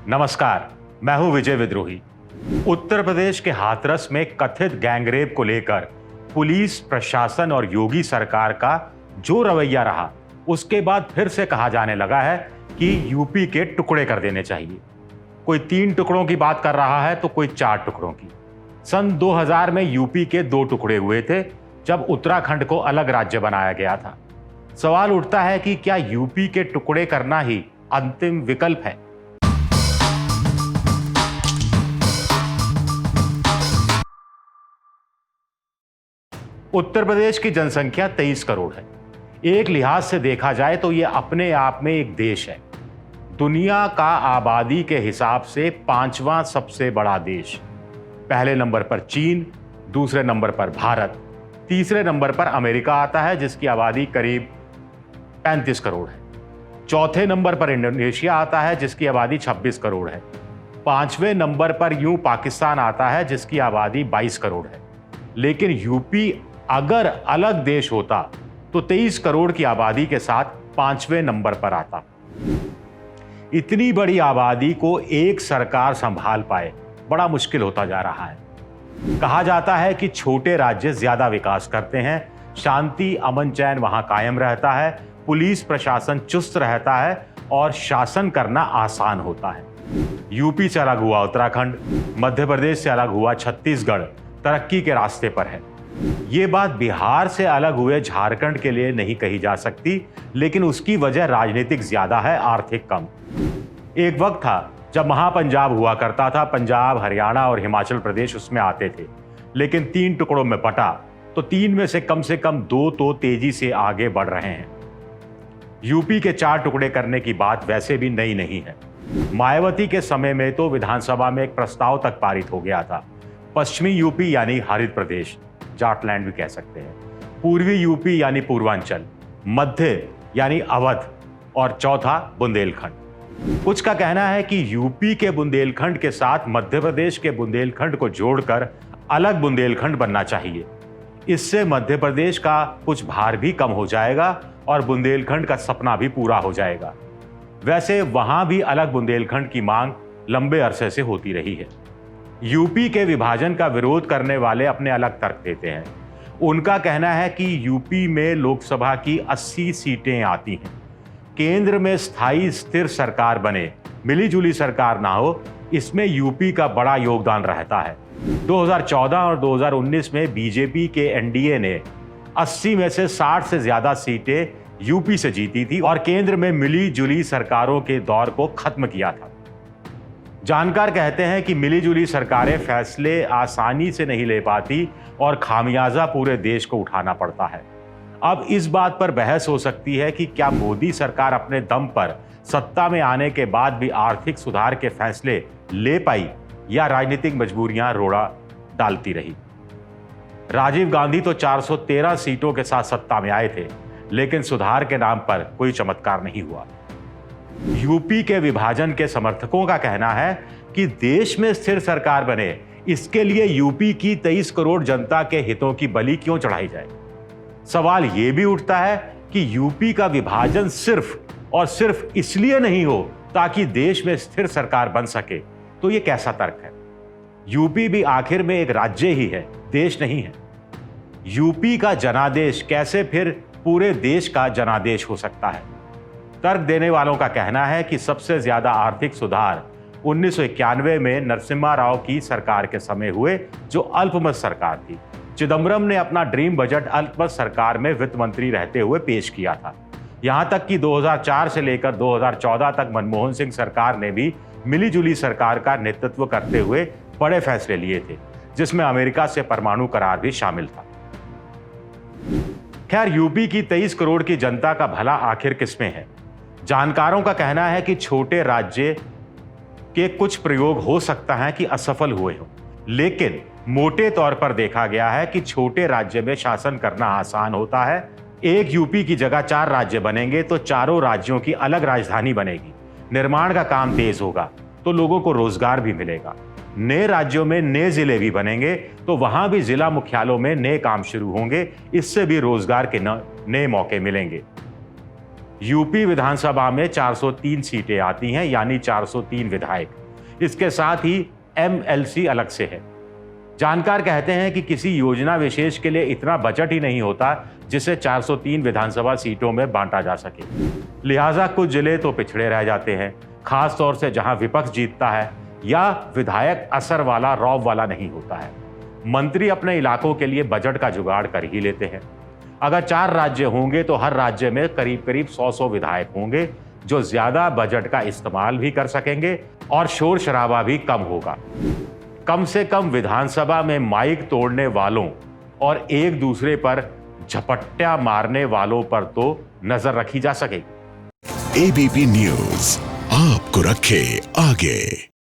नमस्कार, मैं हूं विजय विद्रोही। उत्तर प्रदेश के हाथरस में कथित गैंगरेप को लेकर पुलिस प्रशासन और योगी सरकार का जो रवैया रहा, उसके बाद फिर से कहा जाने लगा है कि यूपी के टुकड़े कर देने चाहिए। कोई 3 टुकड़ों की बात कर रहा है तो कोई 4 टुकड़ों की। सन 2000 में यूपी के 2 टुकड़े हुए थे जब उत्तराखंड को अलग राज्य बनाया गया था। सवाल उठता है कि क्या यूपी के टुकड़े करना ही अंतिम विकल्प है? उत्तर प्रदेश की जनसंख्या 23 करोड़ है। एक लिहाज से देखा जाए तो यह अपने आप में एक देश है। दुनिया का आबादी के हिसाब से 5वां सबसे बड़ा देश। पहले नंबर पर चीन, दूसरे नंबर पर भारत, तीसरे नंबर पर अमेरिका आता है जिसकी आबादी करीब 35 करोड़ है। चौथे नंबर पर इंडोनेशिया आता है जिसकी आबादी 26 करोड़ है। 5वें नंबर पर यूं पाकिस्तान आता है जिसकी आबादी 22 करोड़ है। लेकिन यूपी अगर अलग देश होता तो 23 करोड़ की आबादी के साथ 5वें नंबर पर आता। इतनी बड़ी आबादी को एक सरकार संभाल पाए बड़ा मुश्किल होता जा रहा है। कहा जाता है कि छोटे राज्य ज्यादा विकास करते हैं, शांति अमन चैन वहां कायम रहता है, पुलिस प्रशासन चुस्त रहता है और शासन करना आसान होता है। यूपी से अलग हुआ उत्तराखंड, मध्य प्रदेश से अलग हुआ छत्तीसगढ़ तरक्की के रास्ते पर है। ये बात बिहार से अलग हुए झारखंड के लिए नहीं कही जा सकती, लेकिन उसकी वजह राजनीतिक ज्यादा है, आर्थिक कम। एक वक्त था जब महापंजाब हुआ करता था, पंजाब, हरियाणा और हिमाचल प्रदेश उसमें आते थे, लेकिन 3 टुकड़ों में बटा तो 3 में से कम 2 तो तेजी से आगे बढ़ रहे हैं। यूपी के 4 टुकड़े करने की बात वैसे भी नई नहीं है। मायावती के समय में तो विधानसभा में एक प्रस्ताव तक पारित हो गया था। पश्चिमी यूपी यानी हरित प्रदेश, जाटलैंड भी कह सकते हैं, पूर्वी यूपी यानी पूर्वांचल, मध्य यानी अवध और चौथा बुंदेलखंड। कुछ का कहना है कि यूपी के बुंदेलखंड के साथ मध्य प्रदेश के बुंदेलखंड को जोड़कर अलग बुंदेलखंड बनना चाहिए। इससे मध्य प्रदेश का कुछ भार भी कम हो जाएगा और बुंदेलखंड का सपना भी पूरा हो जाएगा। वैसे वहां भी अलग बुंदेलखंड की मांग लंबे अरसे से होती रही है। यूपी के विभाजन का विरोध करने वाले अपने अलग तर्क देते हैं। उनका कहना है कि यूपी में लोकसभा की 80 सीटें आती हैं। केंद्र में स्थायी स्थिर सरकार बने, मिलीजुली सरकार ना हो, इसमें यूपी का बड़ा योगदान रहता है। 2014 और 2019 में बीजेपी के एनडीए ने 80 में से 60 से ज्यादा सीटें यूपी से जीती थी और केंद्र में मिलीजुली सरकारों के दौर को खत्म किया था। जानकार कहते हैं कि मिलीजुली सरकारें फैसले आसानी से नहीं ले पाती और खामियाजा पूरे देश को उठाना पड़ता है। अब इस बात पर बहस हो सकती है कि क्या मोदी सरकार अपने दम पर सत्ता में आने के बाद भी आर्थिक सुधार के फैसले ले पाई या राजनीतिक मजबूरियां रोड़ा डालती रही। राजीव गांधी तो 413 सीटों के साथ सत्ता में आए थे, लेकिन सुधार के नाम पर कोई चमत्कार नहीं हुआ। यूपी के विभाजन के समर्थकों का कहना है कि देश में स्थिर सरकार बने, इसके लिए यूपी की 23 करोड़ जनता के हितों की बलि क्यों चढ़ाई जाए। सवाल यह भी उठता है कि यूपी का विभाजन सिर्फ और सिर्फ इसलिए नहीं हो ताकि देश में स्थिर सरकार बन सके, तो यह कैसा तर्क है? यूपी भी आखिर में एक राज्य ही है, देश नहीं है। यूपी का जनादेश कैसे फिर पूरे देश का जनादेश हो सकता है? तर्क देने वालों का कहना है कि सबसे ज्यादा आर्थिक सुधार 1991 में नरसिम्हा राव की सरकार के समय हुए, जो अल्पमत सरकार थी। चिदम्बरम ने अपना ड्रीम बजट अल्पमत सरकार में वित्त मंत्री रहते हुए पेश किया था। यहां तक कि 2004 से लेकर 2014 तक मनमोहन सिंह सरकार ने भी मिलीजुली सरकार का नेतृत्व करते हुए बड़े फैसले लिए थे, जिसमें अमेरिका से परमाणु करार भी शामिल था। खैर, यूपी की 23 करोड़ की जनता का भला आखिर किसमें है? जानकारों का कहना है कि छोटे राज्य के कुछ प्रयोग हो सकता है कि असफल हुए हों, लेकिन मोटे तौर पर देखा गया है कि छोटे राज्य में शासन करना आसान होता है। एक यूपी की जगह 4 राज्य बनेंगे तो चारों राज्यों की अलग राजधानी बनेगी। निर्माण का काम तेज होगा तो लोगों को रोजगार भी मिलेगा। नए राज्यों में नए जिले भी बनेंगे तो वहां भी जिला मुख्यालयों में नए काम शुरू होंगे, इससे भी रोजगार के नए मौके मिलेंगे। यूपी विधानसभा में 403 सीटें आती हैं, यानी 403 विधायक। इसके साथ ही एमएलसी अलग से है। जानकार कहते हैं कि किसी योजना विशेष के लिए इतना बजट ही नहीं होता जिसे 403 विधानसभा सीटों में बांटा जा सके। लिहाजा कुछ जिले तो पिछड़े रह जाते हैं, खास तौर से जहां विपक्ष जीतता है या विधायक असर वाला रौब वाला नहीं होता है। मंत्री अपने इलाकों के लिए बजट का जुगाड़ कर ही लेते हैं। अगर 4 राज्य होंगे तो हर राज्य में करीब करीब 100 विधायक होंगे जो ज्यादा बजट का इस्तेमाल भी कर सकेंगे और शोर शराबा भी कम होगा। कम से कम विधानसभा में माइक तोड़ने वालों और एक दूसरे पर झपट्टा मारने वालों पर तो नजर रखी जा सकेगी। एबीपी न्यूज आपको रखे आगे।